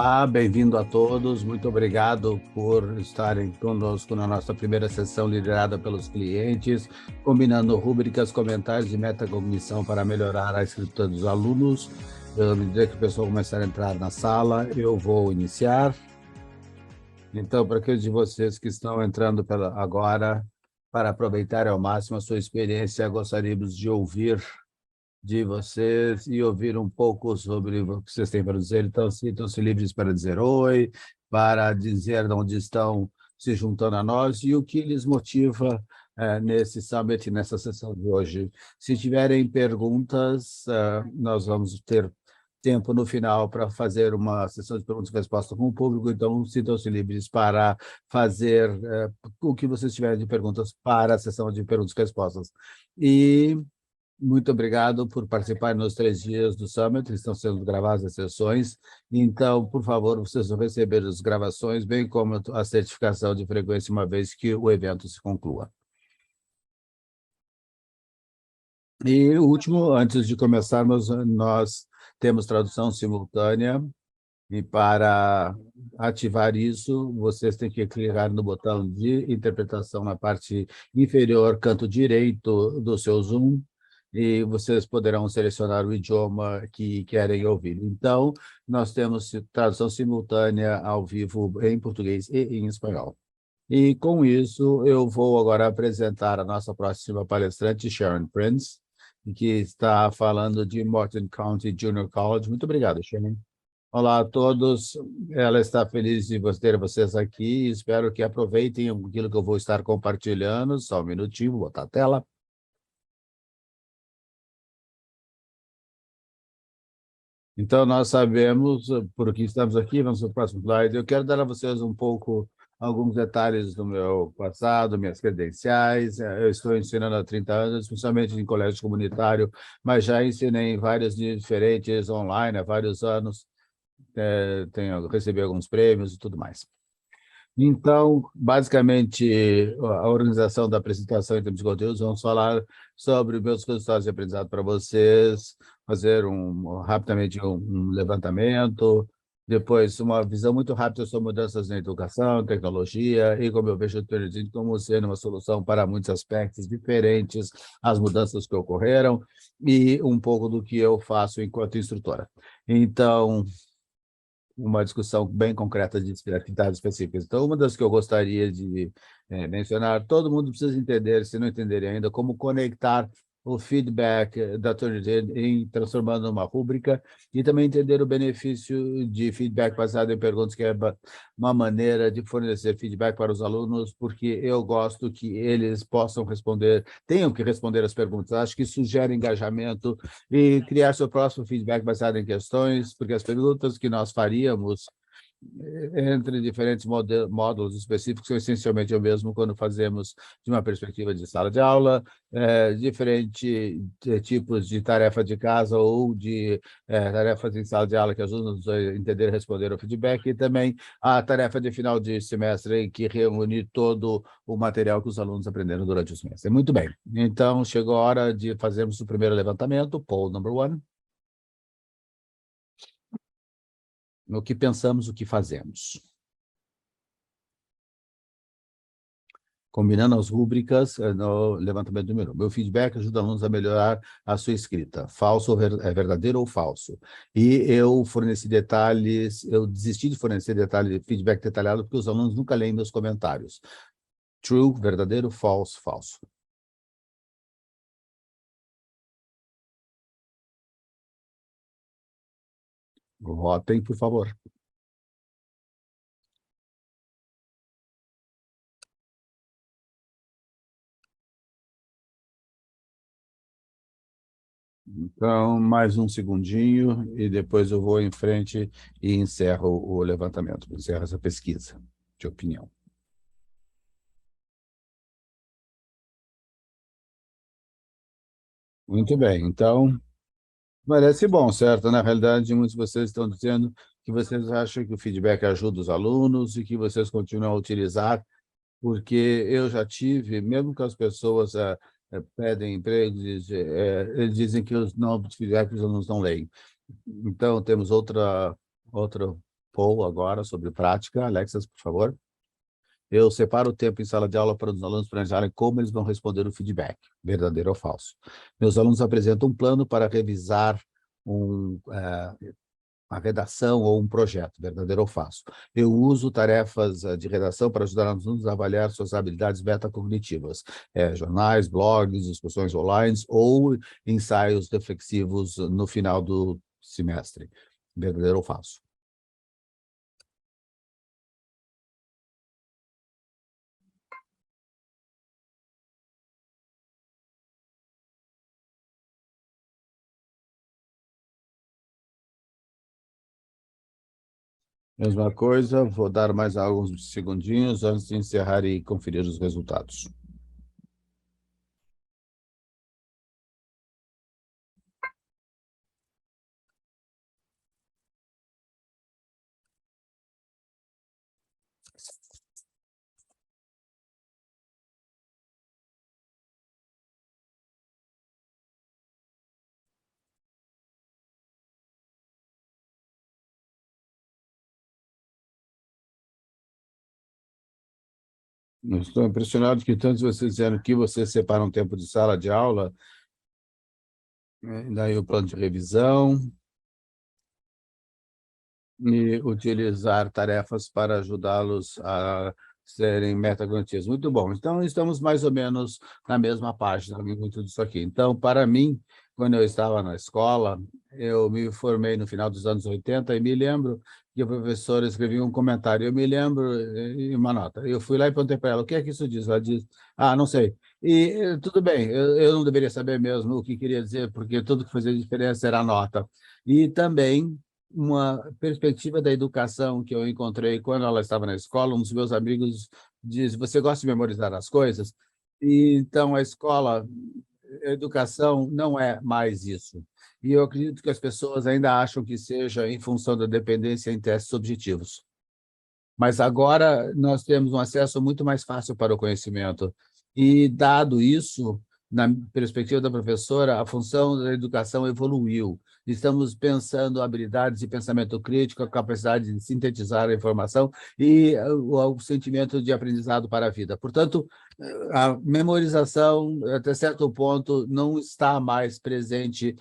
Olá, bem-vindo a todos. Muito obrigado por estarem conosco na nossa primeira sessão liderada pelos clientes, combinando rúbricas, comentários e metacognição para melhorar a escrita dos alunos. À medida que o pessoal começar a entrar na sala, eu vou iniciar. Então, para aqueles de vocês que estão entrando agora, para aproveitar ao máximo a sua experiência, gostaríamos de ouvir de vocês e ouvir um pouco sobre o que vocês têm para dizer. Então, sintam-se livres para dizer oi, para dizer de onde estão se juntando a nós e o que lhes motiva nesse summit, nessa sessão de hoje. Se tiverem perguntas, nós vamos ter tempo no final para fazer uma sessão de perguntas e respostas com o público, então sintam-se livres para fazer o que vocês tiverem de perguntas para a sessão de perguntas e respostas. E muito obrigado por participar nos 3 dias do Summit, estão sendo gravadas as sessões, então, por favor, vocês vão receber as gravações, bem como a certificação de frequência, uma vez que o evento se conclua. E o último, antes de começarmos, nós temos tradução simultânea, e para ativar isso, vocês têm que clicar no botão de interpretação na parte inferior, canto direito do seu Zoom, e vocês poderão selecionar o idioma que querem ouvir. Então, nós temos tradução simultânea ao vivo em português e em espanhol. E, com isso, eu vou agora apresentar a nossa próxima palestrante, Sharon Prince, que está falando de Morton County Junior College. Muito obrigado, Sharon. Olá a todos, ela está feliz de ter vocês aqui, espero que aproveitem aquilo que eu vou estar compartilhando, só um minutinho, vou botar a tela. Então, nós sabemos por que estamos aqui, vamos para o próximo slide. Eu quero dar a vocês um pouco, alguns detalhes do meu passado, minhas credenciais. Eu estou ensinando há 30 anos, principalmente em colégio comunitário, mas já ensinei em várias diferentes online há vários anos. Recebi alguns prêmios e tudo mais. Então, basicamente, a organização da apresentação em termos de conteúdos, vamos falar sobre meus resultados de aprendizado para vocês, fazer rapidamente um levantamento, depois uma visão muito rápida sobre mudanças na educação, tecnologia, e como eu vejo o Turnitin como sendo uma solução para muitos aspectos diferentes, as mudanças que ocorreram, e um pouco do que eu faço enquanto instrutora. Então, uma discussão bem concreta de atividades específicas. Então, uma das que eu gostaria de mencionar, todo mundo precisa entender, se não entenderem ainda, como conectar o feedback da Turnitin em transformando numa rúbrica e também entender o benefício de feedback baseado em perguntas, que é uma maneira de fornecer feedback para os alunos, porque eu gosto que eles possam responder, tenham que responder as perguntas. Acho que isso gera engajamento e criar seu próximo feedback baseado em questões, porque as perguntas que nós faríamos entre diferentes módulos específicos são essencialmente o mesmo quando fazemos de uma perspectiva de sala de aula, diferentes tipos de tarefa de casa ou de tarefas em sala de aula que ajudam a entender e responder ao feedback, e também a tarefa de final de semestre, que reúne todo o material que os alunos aprenderam durante o semestre. Muito bem, então chegou a hora de fazermos o primeiro levantamento, poll number 1. No que pensamos, o que fazemos. Combinando as rúbricas no levantamento número 1. Meu feedback ajuda alunos a melhorar a sua escrita. Falso, é verdadeiro ou falso? E eu forneci detalhes, eu desisti de fornecer detalhes, feedback detalhado, porque os alunos nunca leem meus comentários. True, verdadeiro, false, falso. Votem, por favor. Então, mais um segundinho, e depois eu vou em frente e encerro o levantamento, encerro essa pesquisa de opinião. Muito bem, então, parece bom, certo? Na realidade, muitos de vocês estão dizendo que vocês acham que o feedback ajuda os alunos e que vocês continuam a utilizar, porque eu já tive, mesmo que as pessoas pedem emprego, eles dizem que os feedback os alunos não leem. Então, temos outra poll agora sobre prática. Alexas, por favor. Eu separo o tempo em sala de aula para os alunos planejarem como eles vão responder o feedback, verdadeiro ou falso. Meus alunos apresentam um plano para revisar uma redação ou um projeto, verdadeiro ou falso. Eu uso tarefas de redação para ajudar os alunos a avaliar suas habilidades metacognitivas, jornais, blogs, discussões online ou ensaios reflexivos no final do semestre, verdadeiro ou falso. Mesma coisa, vou dar mais alguns segundinhos antes de encerrar e conferir os resultados. Eu estou impressionado que tantos vocês disseram que você separa um tempo de sala de aula, daí o plano de revisão, e utilizar tarefas para ajudá-los a serem metacognitivos. Muito bom. Então, estamos mais ou menos na mesma página em muito disso aqui. Então, para mim, quando eu estava na escola, eu me formei no final dos anos 80 e me lembro que o professor escrevia um comentário. Eu me lembro, uma nota. Eu fui lá e perguntei para ela, o que é que isso diz? Ela diz, não sei. E tudo bem, eu não deveria saber mesmo o que queria dizer, porque tudo que fazia diferença era a nota. E também uma perspectiva da educação que eu encontrei quando ela estava na escola, um dos meus amigos diz, você gosta de memorizar as coisas? E, então, a escola, a educação não é mais isso. E eu acredito que as pessoas ainda acham que seja em função da dependência em testes objetivos. Mas agora nós temos um acesso muito mais fácil para o conhecimento. E, dado isso, na perspectiva da professora, a função da educação evoluiu. Estamos pensando habilidades de pensamento crítico, a capacidade de sintetizar a informação e o sentimento de aprendizado para a vida. Portanto, a memorização, até certo ponto, não está mais presente,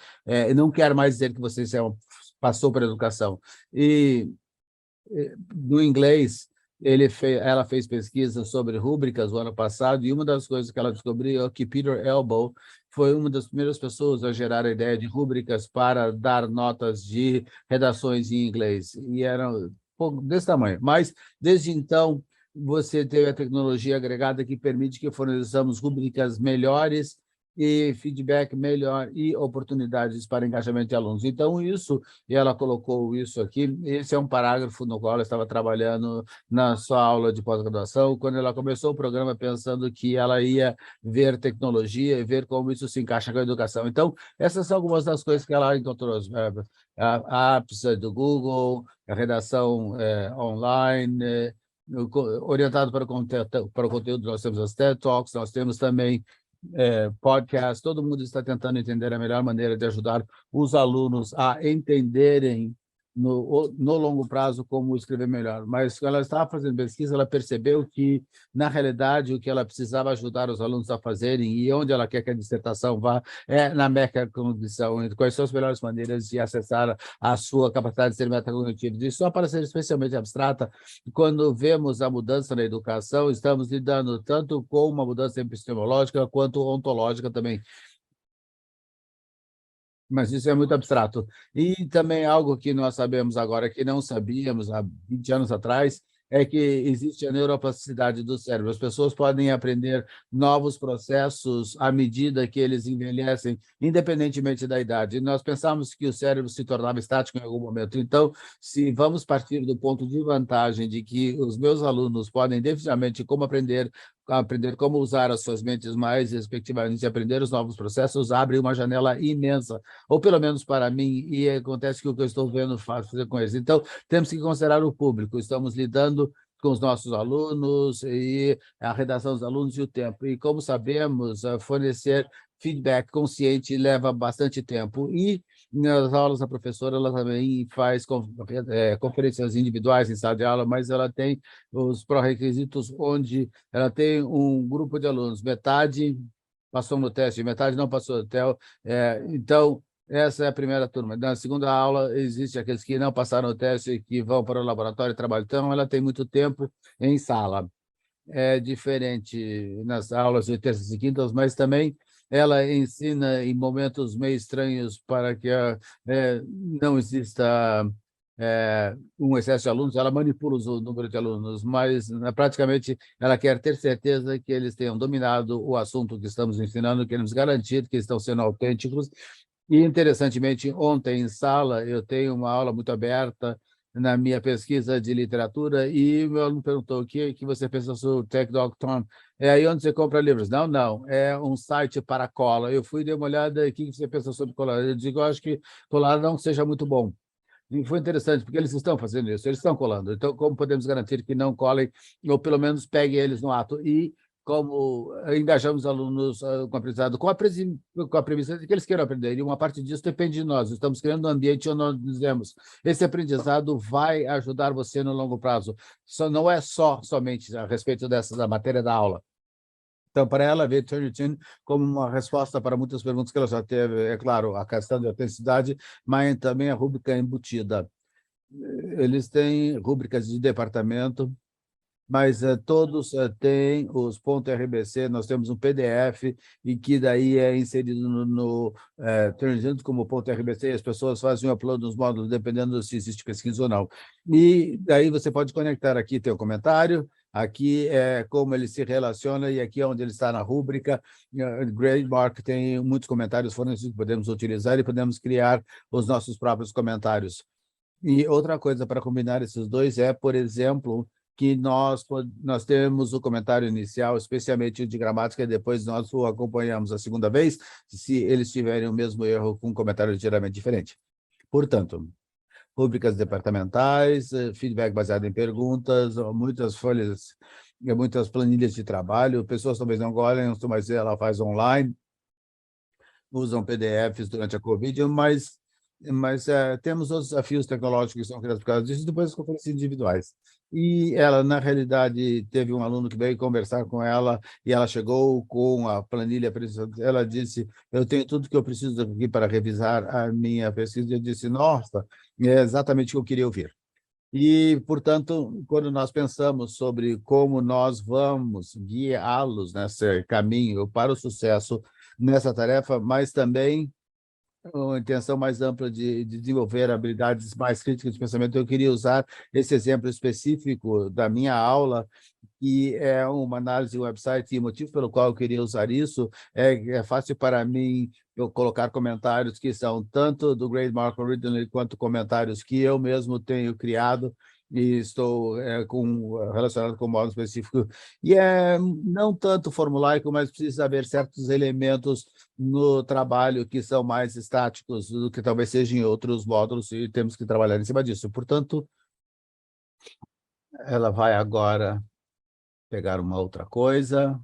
não quer mais dizer que você passou para a educação. E no inglês, ela fez pesquisa sobre rúbricas o ano passado, e uma das coisas que ela descobriu é que Peter Elbow foi uma das primeiras pessoas a gerar a ideia de rúbricas para dar notas de redações em inglês, e eram desse tamanho. Mas, desde então, você teve a tecnologia agregada que permite que forneçamos rúbricas melhores e feedback melhor e oportunidades para engajamento de alunos. Então, isso, e ela colocou isso aqui, esse é um parágrafo no qual ela estava trabalhando na sua aula de pós-graduação, quando ela começou o programa pensando que ela ia ver tecnologia e ver como isso se encaixa com a educação. Então, essas são algumas das coisas que ela encontrou, apps do Google, a redação online, orientado para o conteúdo, nós temos as TED Talks, nós temos também podcast, todo mundo está tentando entender a melhor maneira de ajudar os alunos a entenderem no longo prazo como escrever melhor. Mas quando ela estava fazendo pesquisa, ela percebeu que, na realidade, o que ela precisava ajudar os alunos a fazerem e onde ela quer que a dissertação vá é na metacognição, quais são as melhores maneiras de acessar a sua capacidade de ser metacognitiva. E só para ser especialmente abstrata, quando vemos a mudança na educação, estamos lidando tanto com uma mudança epistemológica quanto ontológica também. Mas isso é muito abstrato. E também algo que nós sabemos agora, que não sabíamos há 20 anos atrás, é que existe a neuroplasticidade do cérebro. As pessoas podem aprender novos processos à medida que eles envelhecem, independentemente da idade. E nós pensamos que o cérebro se tornava estático em algum momento. Então, se vamos partir do ponto de vantagem de que os meus alunos podem definitivamente como aprender como usar as suas mentes mais, respectivamente, e aprender os novos processos, abre uma janela imensa, ou pelo menos para mim, e acontece que o que eu estou vendo fazer com eles. Então, temos que considerar o público, estamos lidando com os nossos alunos e a redação dos alunos e o tempo. E, como sabemos, fornecer feedback consciente leva bastante tempo. E nas aulas, a professora ela também faz conferências individuais em sala de aula, mas ela tem os pré-requisitos onde ela tem um grupo de alunos, metade passou no teste, metade não passou. Então, essa é a primeira turma. Na segunda aula, existe aqueles que não passaram o teste e que vão para o laboratório e trabalham. Então, ela tem muito tempo em sala. É diferente nas aulas de terças e quintas, mas também ela ensina em momentos meio estranhos para que não exista um excesso de alunos, ela manipula o número de alunos, mas praticamente ela quer ter certeza que eles tenham dominado o assunto que estamos ensinando, queremos garantir que estão sendo autênticos. E, interessantemente, ontem em sala, eu tenho uma aula muito aberta na minha pesquisa de literatura e o meu aluno perguntou o que você pensa sobre o TechDocTorn? É aí onde você compra livros? Não, não, é um site para cola. Eu fui dar uma olhada, o que você pensa sobre colar? Eu digo, eu acho que colar não seja muito bom. E foi interessante, porque eles estão fazendo isso, eles estão colando. Então, como podemos garantir que não colem, ou pelo menos peguem eles no ato? E como engajamos alunos com aprendizado, com a premissa de que eles queiram aprender. E uma parte disso depende de nós. Estamos criando um ambiente onde nós dizemos esse aprendizado vai ajudar você no longo prazo. Não é somente a respeito da matéria da aula. Então, para ela, ver Turnitin como uma resposta para muitas perguntas que ela já teve, é claro, a questão de autenticidade, mas também a rúbrica embutida. Eles têm rúbricas de departamento, mas todos têm os .rbc, nós temos um PDF e que daí é inserido no Turnitin como .rbc e as pessoas fazem o upload nos módulos, dependendo se existe pesquisa ou não. E daí você pode conectar aqui teu comentário, aqui é como ele se relaciona e aqui é onde ele está na rúbrica. Grademark tem muitos comentários fornecidos que podemos utilizar e podemos criar os nossos próprios comentários. E outra coisa para combinar esses dois é, por exemplo, que nós temos o comentário inicial, especialmente o de gramática, e depois nós o acompanhamos a segunda vez, se eles tiverem o mesmo erro com um comentário ligeiramente diferente. Portanto, rúbricas departamentais, feedback baseado em perguntas, muitas folhas, muitas planilhas de trabalho, pessoas talvez não gostem, mas ela faz online, usam PDFs durante a Covid, mas temos os desafios tecnológicos que são criados por causa disso, e depois as conferências individuais. E ela, na realidade, teve um aluno que veio conversar com ela, e ela chegou com a planilha, ela disse, eu tenho tudo que eu preciso aqui para revisar a minha pesquisa. Eu disse, nossa, é exatamente o que eu queria ouvir. E, portanto, quando nós pensamos sobre como nós vamos guiá-los nesse caminho para o sucesso nessa tarefa, mas também uma intenção mais ampla de desenvolver habilidades mais críticas de pensamento, eu queria usar esse exemplo específico da minha aula, que é uma análise de website, e o motivo pelo qual eu queria usar isso é fácil para mim eu colocar comentários que são tanto do Grademark Originally quanto comentários que eu mesmo tenho criado e estou relacionado com um modo específico. E não tanto formulaico, mas precisa haver certos elementos no trabalho que são mais estáticos do que talvez sejam em outros módulos, e temos que trabalhar em cima disso. Portanto, ela vai agora pegar uma outra coisa.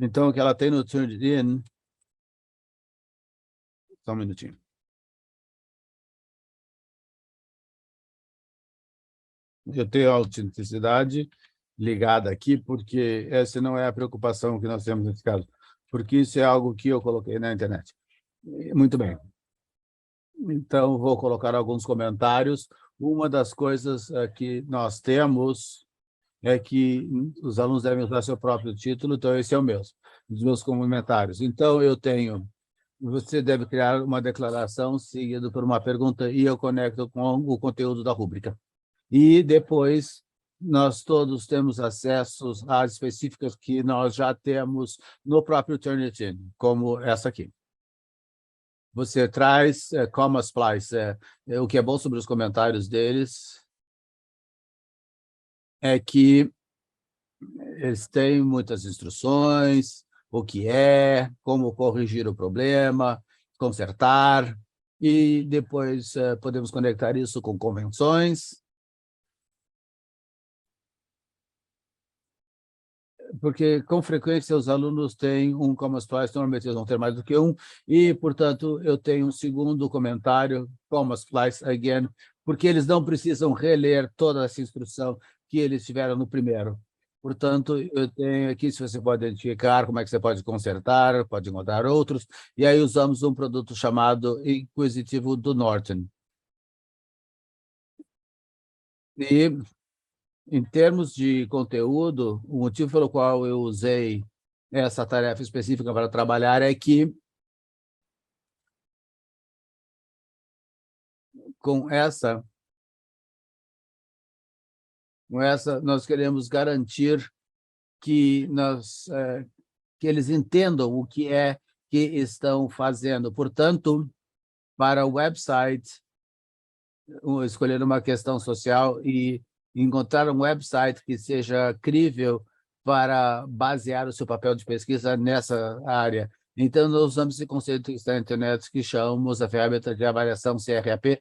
Então, o que ela tem no Turnitin... Só um minutinho. Eu tenho a autenticidade ligada aqui, porque essa não é a preocupação que nós temos nesse caso, porque isso é algo que eu coloquei na internet. Muito bem. Então, vou colocar alguns comentários. Uma das coisas que nós temos é que os alunos devem usar seu próprio título, então esse é o meu, os meus comentários. Então, você deve criar uma declaração seguida por uma pergunta e eu conecto com o conteúdo da rúbrica. E depois, nós todos temos acessos às específicas que nós já temos no próprio Turnitin, como essa aqui. Você traz Comma Splice. O que é bom sobre os comentários deles é que eles têm muitas instruções, o que é, como corrigir o problema, consertar, e depois podemos conectar isso com convenções. porque com frequência os alunos têm um Commons Twice, normalmente eles vão ter mais do que um, e, portanto, eu tenho um segundo comentário, Commons Twice Again, porque eles não precisam reler toda essa instrução que eles tiveram no primeiro. Portanto, eu tenho aqui, se você pode identificar como é que você pode consertar, pode encontrar outros, e aí usamos um produto chamado Inquisitivo do Norton. E, em termos de conteúdo, o motivo pelo qual eu usei essa tarefa específica para trabalhar é que, com essa nós queremos garantir que, que eles entendam o que é que estão fazendo. Portanto, para o website, escolher uma questão social e encontrar um website que seja crível para basear o seu papel de pesquisa nessa área. Então, nós usamos esse conceito que está na internet, que chamamos a ferramenta de avaliação CRAP,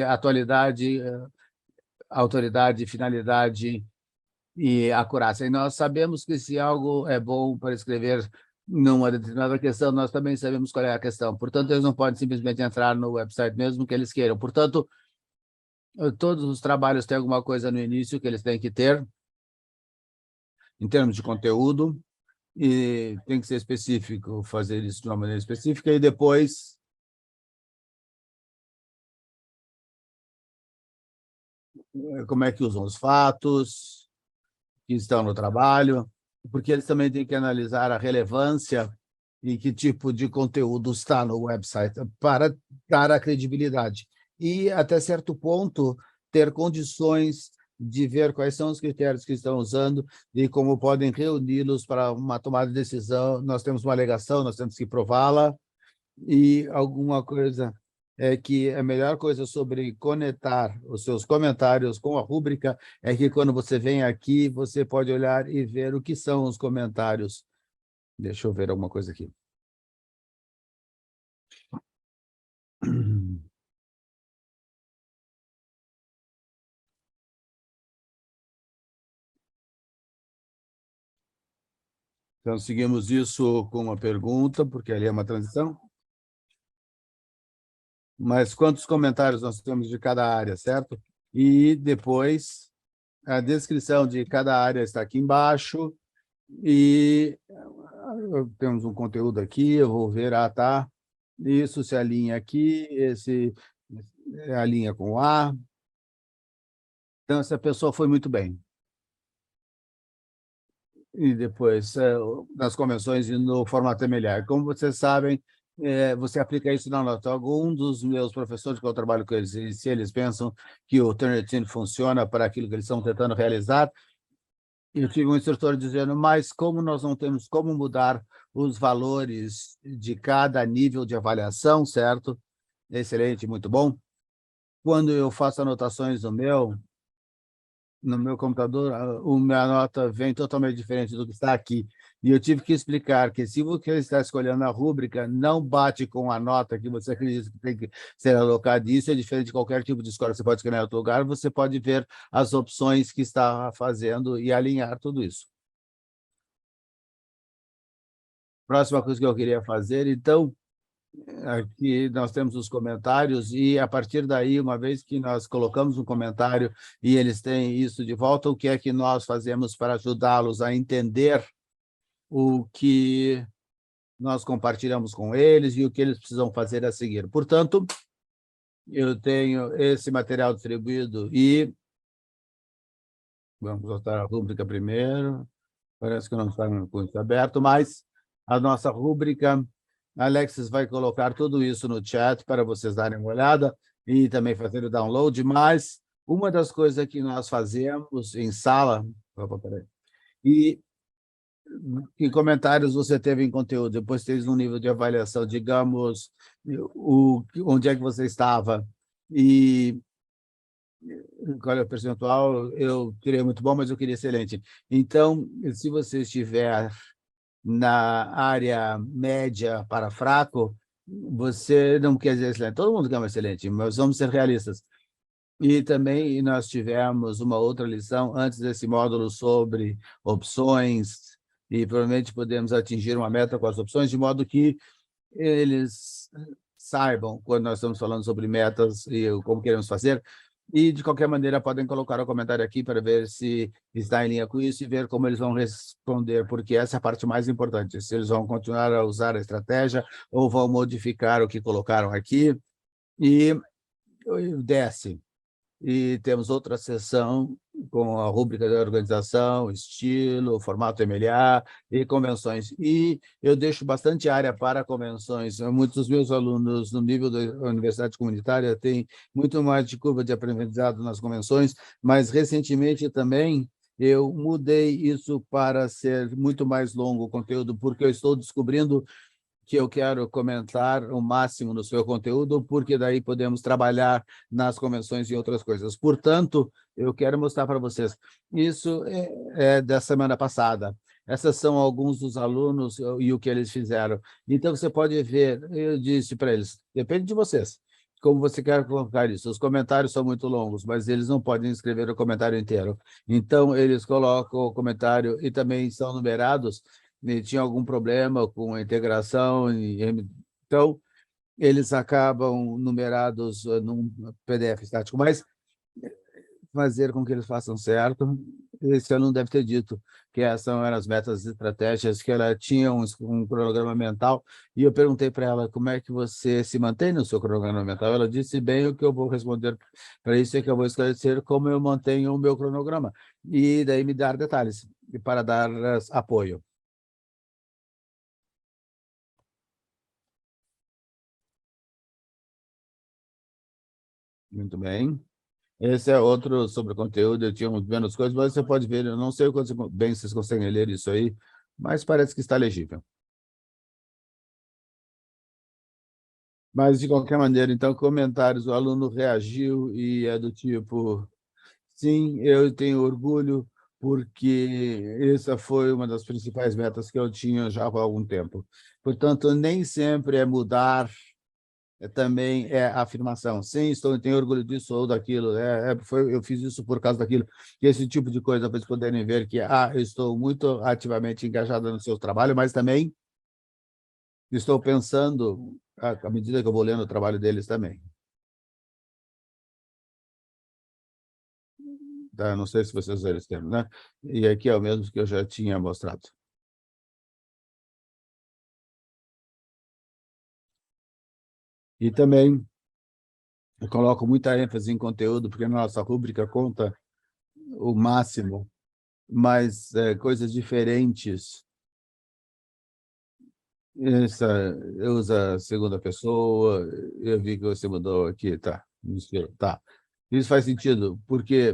atualidade, autoridade, finalidade e acurácia. E nós sabemos que se algo é bom para escrever numa determinada questão, nós também sabemos qual é a questão. Portanto, eles não podem simplesmente entrar no website mesmo que eles queiram. Portanto, todos os trabalhos têm alguma coisa no início que eles têm que ter, em termos de conteúdo, e tem que ser específico, fazer isso de uma maneira específica, e depois como é que usam os fatos que estão no trabalho, porque eles também têm que analisar a relevância e que tipo de conteúdo está no website para dar a credibilidade. E, até certo ponto, ter condições de ver quais são os critérios que estão usando e como podem reuni-los para uma tomada de decisão. Nós temos uma alegação, nós temos que prová-la, e alguma coisa é que a melhor coisa sobre conectar os seus comentários com a rúbrica é que, quando você vem aqui, você pode olhar e ver o que são os comentários. Deixa eu ver alguma coisa aqui. Então, seguimos isso com uma pergunta, porque ali é uma transição. Mas quantos comentários nós temos de cada área, certo? E depois, a descrição de cada área está aqui embaixo, e temos um conteúdo aqui, eu vou ver, tá, isso se alinha aqui, esse alinha com A. Então, essa pessoa foi muito bem. E depois, nas convenções e no formato temelar. Como vocês sabem, você aplica isso na nota. Algum dos meus professores, que eu trabalho com eles, e se eles pensam que o Turnitin funciona para aquilo que eles estão tentando realizar, eu tive um instrutor dizendo, mas como nós não temos como mudar os valores de cada nível de avaliação, certo? Excelente, muito bom. Quando eu faço anotações no meu computador, a minha nota vem totalmente diferente do que está aqui. E eu tive que explicar que, se você está escolhendo a rúbrica, não bate com a nota que você acredita que tem que ser alocada. Isso é diferente de qualquer tipo de escolha. Você pode escolher em outro lugar, você pode ver as opções que está fazendo e alinhar tudo isso. Próxima coisa que eu queria fazer, então, aqui nós temos os comentários, e, a partir daí, uma vez que nós colocamos um comentário e eles têm isso de volta, o que é que nós fazemos para ajudá-los a entender o que nós compartilhamos com eles e o que eles precisam fazer a seguir. Portanto, eu tenho esse material distribuído e vamos botar a rúbrica primeiro. Parece que não está com isso aberto, mas a nossa rúbrica, Alexis vai colocar tudo isso no chat para vocês darem uma olhada e também fazer o download. Mas uma das coisas que nós fazemos em sala, opa, peraí, e que comentários você teve em conteúdo, depois teve um nível de avaliação, digamos, onde é que você estava e qual é o percentual. Eu tirei muito bom, mas eu queria excelente. Então, se você estiver na área média para fraco, você não quer dizer excelente. Todo mundo quer um excelente, mas vamos ser realistas. E também nós tivemos uma outra lição antes desse módulo sobre opções, e provavelmente podemos atingir uma meta com as opções, de modo que eles saibam quando nós estamos falando sobre metas e como queremos fazer, e de qualquer maneira podem colocar o comentário aqui para ver se está em linha com isso e ver como eles vão responder, porque essa é a parte mais importante, se eles vão continuar a usar a estratégia ou vão modificar o que colocaram aqui, e desce. E temos outra sessão com a rúbrica da organização, estilo, formato MLA e convenções. E eu deixo bastante área para convenções. Muitos dos meus alunos no nível da universidade comunitária têm muito mais de curva de aprendizado nas convenções, mas recentemente também eu mudei isso para ser muito mais longo o conteúdo, porque eu estou descobrindo que eu quero comentar o máximo no seu conteúdo, porque daí podemos trabalhar nas convenções e outras coisas. Portanto, eu quero mostrar para vocês. Isso é da semana passada. Essas são alguns dos alunos e o que eles fizeram. Então, você pode ver, eu disse para eles, depende de vocês, como você quer colocar isso. Os comentários são muito longos, mas eles não podem escrever o comentário inteiro. Então, eles colocam o comentário e também são numerados, e tinha algum problema com a integração, então eles acabam numerados num PDF estático, mas fazer com que eles façam certo. Esse aluno deve ter dito que essas eram as metas e estratégias, que ela tinha um cronograma mental, e eu perguntei para ela como é que você se mantém no seu cronograma mental. Ela disse bem o que eu vou responder para isso, é que eu vou esclarecer como eu mantenho o meu cronograma, e daí me dar detalhes, para dar apoio. Muito bem. Esse é outro sobre o conteúdo, eu tinha menos coisas, mas você pode ver, eu não sei o quanto bem vocês conseguem ler isso aí, mas parece que está legível. Mas, de qualquer maneira, então, comentários, o aluno reagiu e é do tipo, sim, eu tenho orgulho, porque essa foi uma das principais metas que eu tinha já há algum tempo. Portanto, nem sempre é mudar, também é afirmação. Sim, tenho orgulho disso ou daquilo. Eu fiz isso por causa daquilo. E esse tipo de coisa, para eles poderem ver que eu estou muito ativamente engajado no seu trabalho, mas também estou pensando, à medida que eu vou lendo o trabalho deles também. Tá? Não sei se vocês viram esse termo, né? E aqui é o mesmo que eu já tinha mostrado. E também eu coloco muita ênfase em conteúdo, porque a nossa rúbrica conta o máximo, mas coisas diferentes. Essa, eu uso a segunda pessoa, eu vi que você mudou aqui, tá, mistura, tá. Isso faz sentido, porque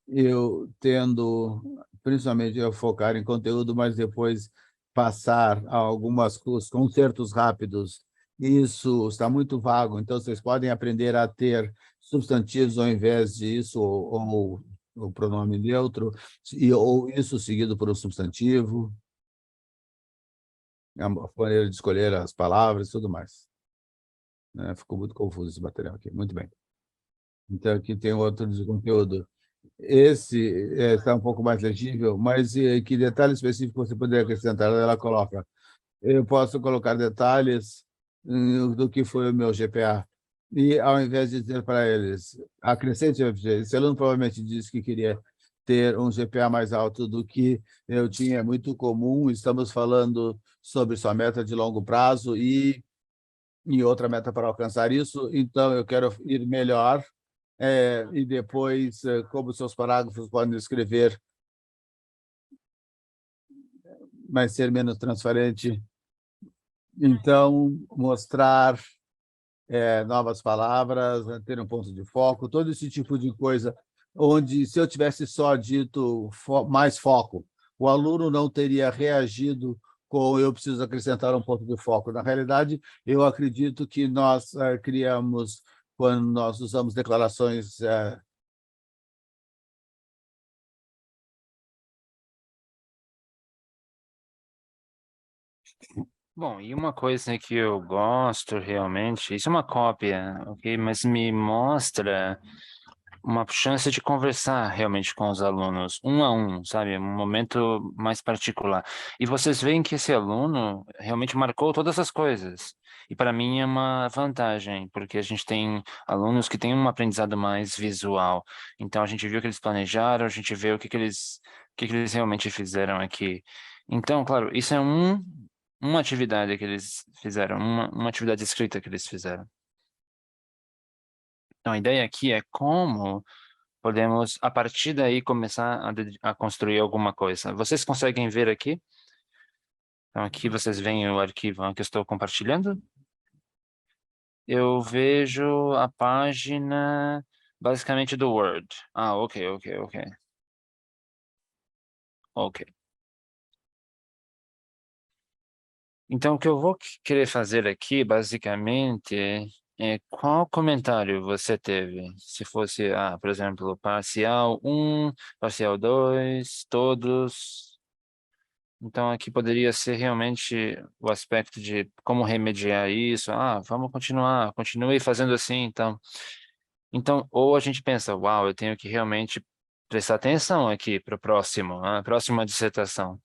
eu tendo, principalmente, a focar em conteúdo, mas depois passar a os concertos rápidos. Isso está muito vago, então vocês podem aprender a ter substantivos ao invés disso, ou o pronome neutro, ou isso seguido por um substantivo, a maneira de escolher as palavras e tudo mais, né? Ficou muito confuso esse material aqui. Muito bem. Então, aqui tem outro de conteúdo. Esse está um pouco mais legível, mas que detalhe específico você poderia acrescentar? Ela coloca, eu posso colocar detalhes do que foi o meu GPA. E, ao invés de dizer para eles, acrescente, esse aluno provavelmente disse que queria ter um GPA mais alto do que eu tinha, é muito comum, estamos falando sobre sua meta de longo prazo e outra meta para alcançar isso, então eu quero ir melhor, e depois, como seus parágrafos podem escrever, mas ser menos transparente, então mostrar novas palavras, ter um ponto de foco, todo esse tipo de coisa, onde se eu tivesse só dito mais foco, o aluno não teria reagido com eu preciso acrescentar um ponto de foco. Na realidade, eu acredito que nós criamos, quando nós usamos declarações. Bom, e uma coisa que eu gosto realmente, isso é uma cópia, ok? Mas me mostra uma chance de conversar realmente com os alunos, um a um, sabe? Um momento mais particular. E vocês veem que esse aluno realmente marcou todas as coisas. E para mim é uma vantagem, porque a gente tem alunos que têm um aprendizado mais visual. Então a gente viu o que eles planejaram, a gente vê o que que eles realmente fizeram aqui. Então, claro, isso é uma atividade que eles fizeram, uma atividade escrita que eles fizeram. Então, a ideia aqui é como podemos, a partir daí, começar a construir alguma coisa. Vocês conseguem ver aqui? Então, aqui vocês veem o arquivo que eu estou compartilhando. Eu vejo a página, basicamente, do Word. Ah, ok, ok, ok. Ok. Então, o que eu vou querer fazer aqui, basicamente, é qual comentário você teve? Se fosse, por exemplo, parcial um, parcial 2, todos. Então, aqui poderia ser realmente o aspecto de como remediar isso. Ah, vamos continuar, continue fazendo assim, então. Então, ou a gente pensa, uau, eu tenho que realmente prestar atenção aqui para o próximo, a próxima dissertação.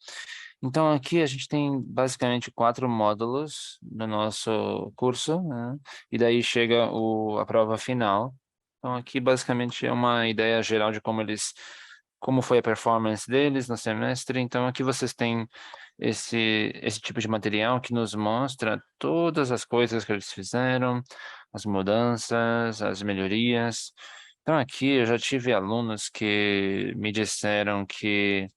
Então, aqui a gente tem basicamente 4 módulos no nosso curso, né? E daí chega a prova final. Então, aqui basicamente é uma ideia geral de como foi a performance deles no semestre. Então, aqui vocês têm esse tipo de material que nos mostra todas as coisas que eles fizeram, as mudanças, as melhorias. Então, aqui eu já tive alunos que me disseram que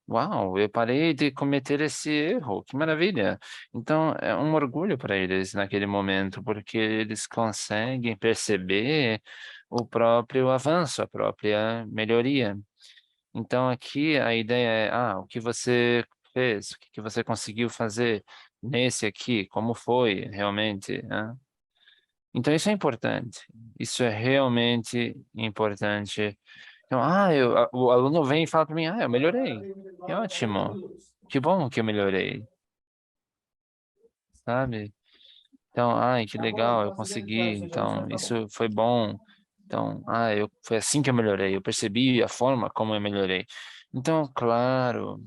uau, eu parei de cometer esse erro, que maravilha. Então, é um orgulho para eles naquele momento, porque eles conseguem perceber o próprio avanço, a própria melhoria. Então, aqui a ideia é, o que você fez, o que que você conseguiu fazer nesse aqui, como foi realmente, né? Então, isso é importante. Isso é realmente importante. Então, o aluno vem e fala para mim, eu melhorei. Que ótimo. Que bom que eu melhorei, sabe? Então, ai, que legal, eu consegui. Então, isso foi bom. Então, foi assim que eu melhorei. Eu percebi a forma como eu melhorei. Então, claro,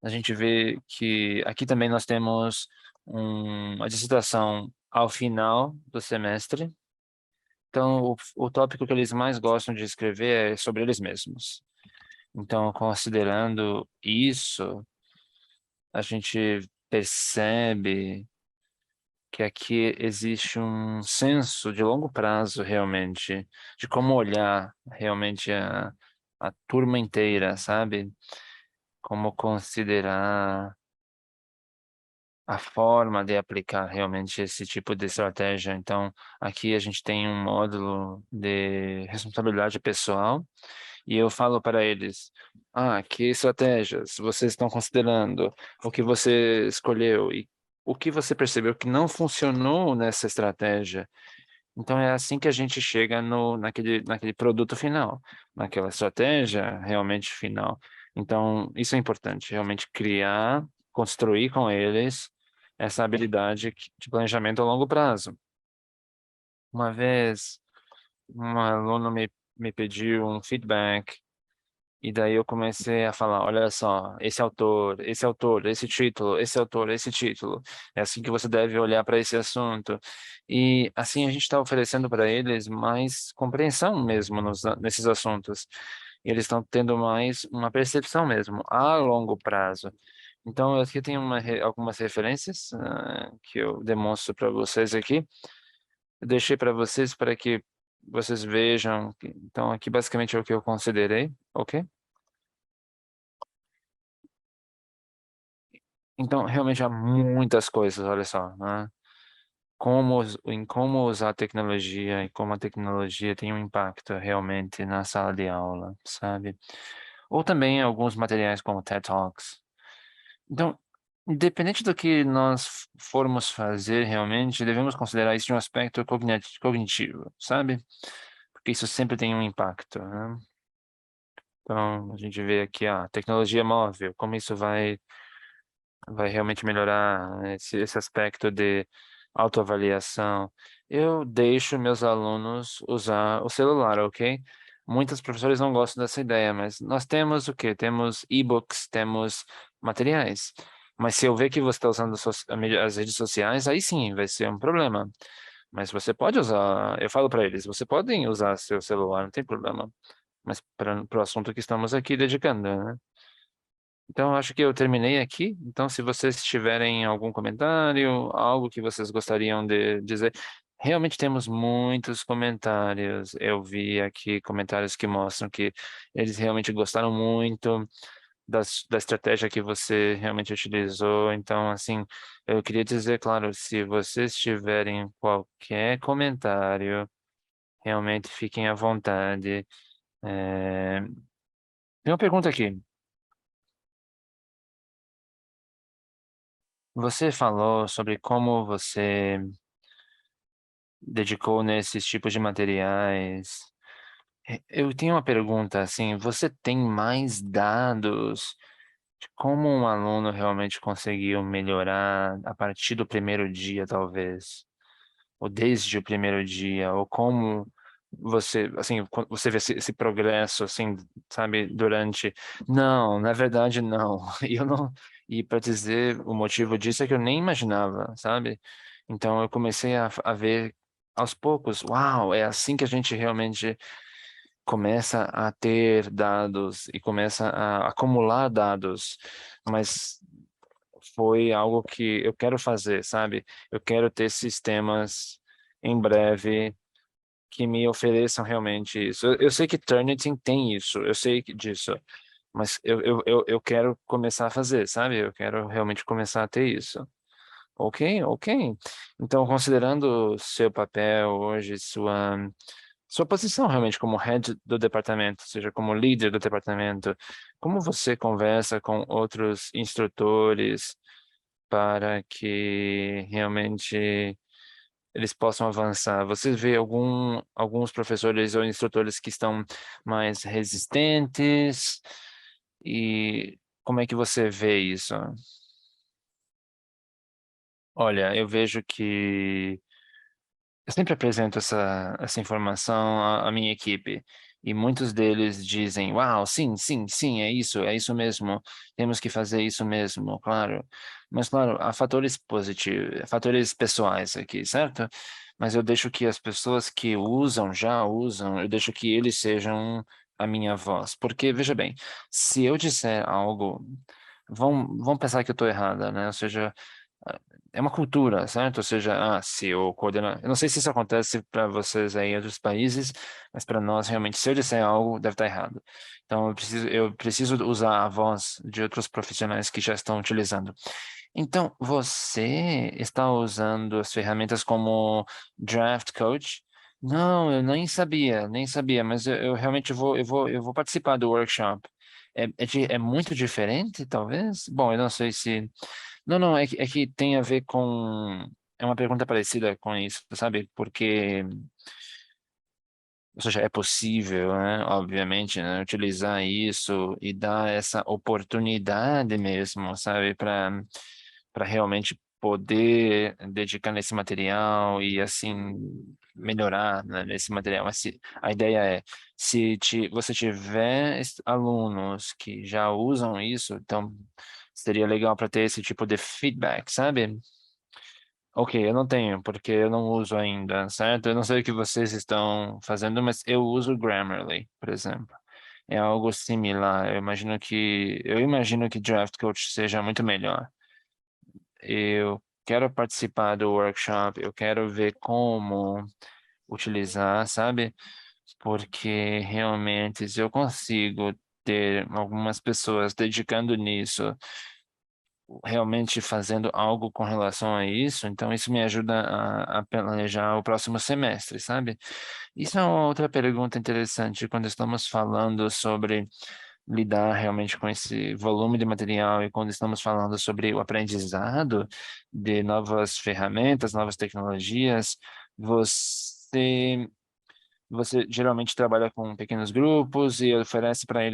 a gente vê que aqui também nós temos uma dissertação ao final do semestre. Então, o tópico que eles mais gostam de escrever é sobre eles mesmos. Então, considerando isso, a gente percebe que aqui existe um senso de longo prazo, realmente, de como olhar realmente a turma inteira, sabe? Como considerar a forma de aplicar realmente esse tipo de estratégia. Então, aqui a gente tem um módulo de responsabilidade pessoal e eu falo para eles: que estratégias vocês estão considerando? O que você escolheu e o que você percebeu que não funcionou nessa estratégia? Então, é assim que a gente chega naquele produto final, naquela estratégia realmente final. Então, isso é importante, realmente criar, construir com eles essa habilidade de planejamento a longo prazo. Uma vez, um aluno me pediu um feedback, e daí eu comecei a falar, olha só, esse autor, esse título, esse autor, esse título. É assim que você deve olhar para esse assunto. E assim a gente está oferecendo para eles mais compreensão mesmo nesses assuntos. E eles estão tendo mais uma percepção mesmo, a longo prazo. Então, aqui tem algumas referências que eu demonstro para vocês aqui. Eu deixei para vocês para que vocês vejam. Então, aqui basicamente é o que eu considerei, ok? Então, realmente há muitas coisas, olha só, né? Como usar a tecnologia e como a tecnologia tem um impacto realmente na sala de aula, sabe? Ou também alguns materiais como TED Talks. Então, independente do que nós formos fazer realmente, devemos considerar isso de um aspecto cognitivo, sabe? Porque isso sempre tem um impacto, né? Então, a gente vê aqui a tecnologia móvel, como isso vai realmente melhorar esse aspecto de autoavaliação, eu deixo meus alunos usar o celular, ok? Muitos professores não gostam dessa ideia, mas nós temos o quê? Temos e-books, temos materiais. Mas se eu ver que você está usando as redes sociais, aí sim vai ser um problema. Mas você pode usar, eu falo para eles, você podem usar seu celular, não tem problema. Mas para o assunto que estamos aqui dedicando, né? Então, acho que eu terminei aqui. Então, se vocês tiverem algum comentário, algo que vocês gostariam de dizer, realmente temos muitos comentários. Eu vi aqui comentários que mostram que eles realmente gostaram muito da estratégia que você realmente utilizou. Então, assim, eu queria dizer, claro, se vocês tiverem qualquer comentário, realmente fiquem à vontade. É, Tem uma pergunta aqui. Você falou sobre como você dedicou nesses tipos de materiais. Eu tenho uma pergunta, assim, você tem mais dados de como um aluno realmente conseguiu melhorar a partir do primeiro dia, talvez? Ou desde o primeiro dia? Ou como você, assim, você vê esse progresso, assim, sabe, durante... Não, na verdade, não. E eu não... E para dizer o motivo disso é que eu nem imaginava, sabe? Então eu comecei a ver aos poucos, uau, é assim que a gente realmente começa a ter dados e começa a acumular dados, mas foi algo que eu quero fazer, sabe? Eu quero ter sistemas em breve que me ofereçam realmente isso. Eu sei que Turnitin tem isso, eu sei disso, mas eu quero começar a fazer, sabe? Eu quero realmente começar a ter isso. Ok, ok. Então, considerando seu papel hoje, sua posição realmente como head do departamento, ou seja, como líder do departamento, como você conversa com outros instrutores para que realmente eles possam avançar? Você vê alguns professores ou instrutores que estão mais resistentes e como é que você vê isso? Olha, eu vejo que eu sempre apresento essa informação à minha equipe e muitos deles dizem, uau, sim, sim, sim, é isso mesmo, temos que fazer isso mesmo, claro. Mas, claro, há fatores positivos, fatores pessoais aqui, certo? Mas eu deixo que as pessoas que usam, já usam, eu deixo que eles sejam a minha voz. Porque, veja bem, se eu disser algo, vão pensar que eu estou errada, né? Ou seja, é uma cultura, certo? Ou seja, se o coordenador... Eu não sei se isso acontece para vocês aí em outros países, mas para nós, realmente, se eu disser algo, deve estar errado. Então, eu preciso usar a voz de outros profissionais que já estão utilizando. Então, você está usando as ferramentas como Draft Coach? Não, eu nem sabia, mas eu realmente eu vou participar do workshop. É muito diferente, talvez? Bom, eu não sei se... Não, não, é que tem a ver com. É uma pergunta parecida com isso, sabe? Porque, ou seja, é possível, né? Obviamente, né? Utilizar isso e dar essa oportunidade mesmo, sabe? Para realmente poder dedicar nesse material e, assim, melhorar, né, nesse material. Mas a ideia é, se você tiver alunos que já usam isso, então seria legal para ter esse tipo de feedback, sabe? Ok, eu não tenho, porque eu não uso ainda, certo? Eu não sei o que vocês estão fazendo, mas eu uso Grammarly, por exemplo. É algo similar. Eu imagino que Draft Coach seja muito melhor. Eu quero participar do workshop, eu quero ver como utilizar, sabe? Porque realmente, se eu consigo ter algumas pessoas dedicando nisso, realmente fazendo algo com relação a isso, então isso me ajuda a planejar o próximo semestre, sabe? Isso é uma outra pergunta interessante quando estamos falando sobre lidar realmente com esse volume de material e quando estamos falando sobre o aprendizado de novas ferramentas, novas tecnologias, você Você geralmente trabalha com pequenos grupos e oferece para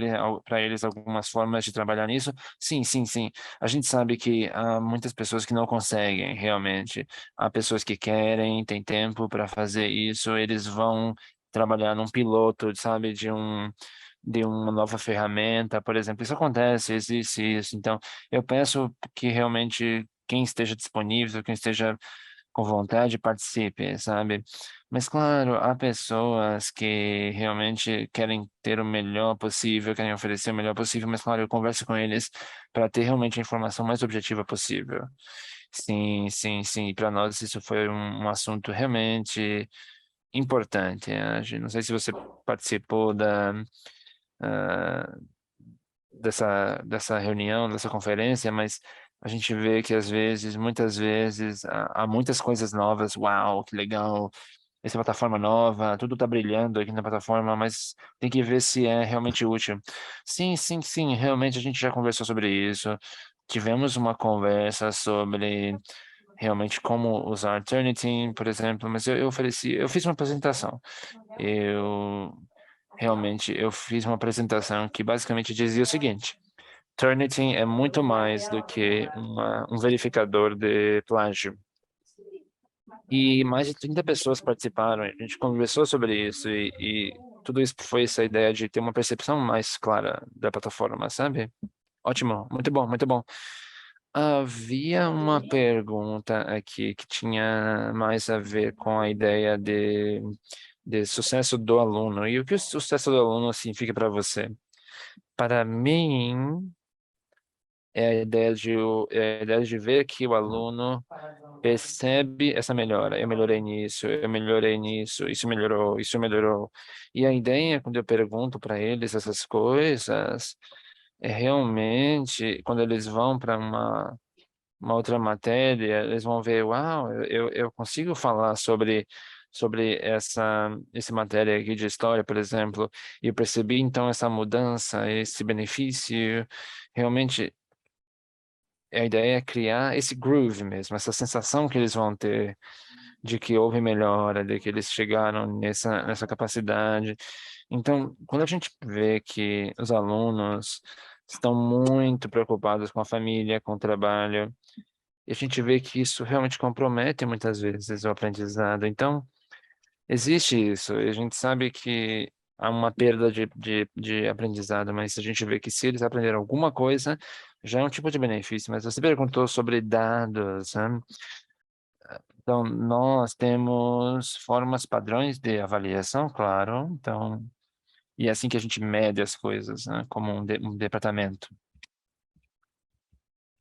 eles algumas formas de trabalhar nisso? Sim, sim, sim. A gente sabe que há muitas pessoas que não conseguem realmente. Há pessoas que querem, têm tempo para fazer isso, eles vão trabalhar num piloto, sabe, de uma nova ferramenta, por exemplo. Isso acontece, existe isso. Então, eu peço que realmente quem esteja disponível, quem esteja com vontade, participe, sabe? Mas, claro, há pessoas que realmente querem ter o melhor possível, querem oferecer o melhor possível, mas, claro, eu converso com eles para ter realmente a informação mais objetiva possível. Sim, sim, sim. Para nós isso foi um assunto realmente importante. Não sei se você participou ah, dessa reunião, dessa conferência, mas a gente vê que às vezes, muitas vezes, há muitas coisas novas. Uau, que legal! Essa plataforma nova, tudo está brilhando aqui na plataforma, mas tem que ver se é realmente útil. Sim, sim, sim, realmente a gente já conversou sobre isso. Tivemos uma conversa sobre realmente como usar Turnitin, por exemplo, mas eu fiz uma apresentação. Eu eu fiz uma apresentação que basicamente dizia o seguinte: Turnitin é muito mais do que um verificador de plágio. E mais de 30 pessoas participaram, a gente conversou sobre isso e tudo isso foi essa ideia de ter uma percepção mais clara da plataforma, sabe? Ótimo, muito bom, muito bom. Havia uma pergunta aqui que tinha mais a ver com a ideia de sucesso do aluno. E o que o sucesso do aluno significa para você? Para mim, é a ideia de ver que o aluno percebe essa melhora. Eu melhorei nisso, isso melhorou. E a ideia, quando eu pergunto para eles essas coisas, é realmente, quando eles vão para uma outra matéria, eles vão ver, uau, eu consigo falar sobre essa matéria aqui de história, por exemplo, e eu percebi então essa mudança, esse benefício. Realmente, a ideia é criar esse groove mesmo, essa sensação que eles vão ter de que houve melhora, de que eles chegaram nessa capacidade. Então, quando a gente vê que os alunos estão muito preocupados com a família, com o trabalho, e a gente vê que isso realmente compromete muitas vezes o aprendizado. Então, existe isso. E a gente sabe que há uma perda de aprendizado, mas a gente vê que se eles aprenderam alguma coisa, já é um tipo de benefício. Mas você perguntou sobre dados, né? Então, nós temos formas padrões de avaliação, claro. Então, e é assim que a gente mede as coisas, né? Como um departamento.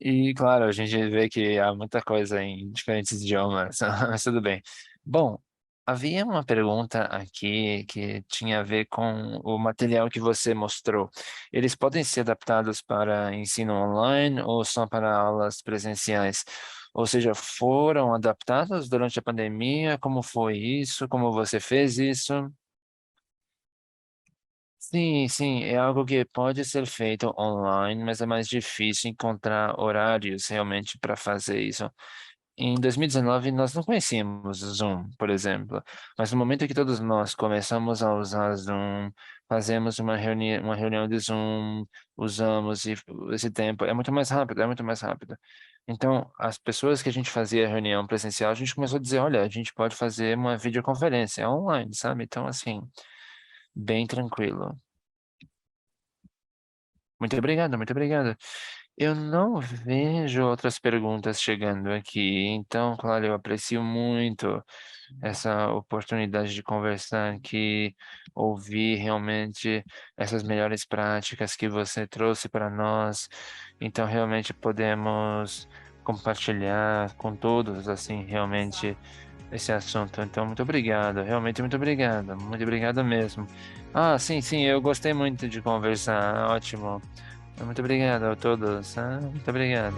E, claro, a gente vê que há muita coisa em diferentes idiomas, mas tudo bem. Bom, havia uma pergunta aqui que tinha a ver com o material que você mostrou. Eles podem ser adaptados para ensino online ou só para aulas presenciais? Ou seja, foram adaptados durante a pandemia? Como foi isso? Como você fez isso? Sim, sim, é algo que pode ser feito online, mas é mais difícil encontrar horários realmente para fazer isso. Em 2019, nós não conhecíamos o Zoom, por exemplo, mas no momento que todos nós começamos a usar Zoom, fazemos uma reunião de Zoom, usamos e esse tempo é muito mais rápido, é muito mais rápido. Então, as pessoas que a gente fazia reunião presencial, a gente começou a dizer, olha, a gente pode fazer uma videoconferência online, sabe? Então, assim, bem tranquilo. Muito obrigado, muito obrigado. Eu não vejo outras perguntas chegando aqui, então, claro, eu aprecio muito essa oportunidade de conversar aqui, ouvir realmente essas melhores práticas que você trouxe para nós. Então, realmente podemos compartilhar com todos, assim, realmente esse assunto. Então, muito obrigado, realmente muito obrigado mesmo. Ah, sim, sim, eu gostei muito de conversar, ótimo. Muito obrigado a todos. Muito obrigado.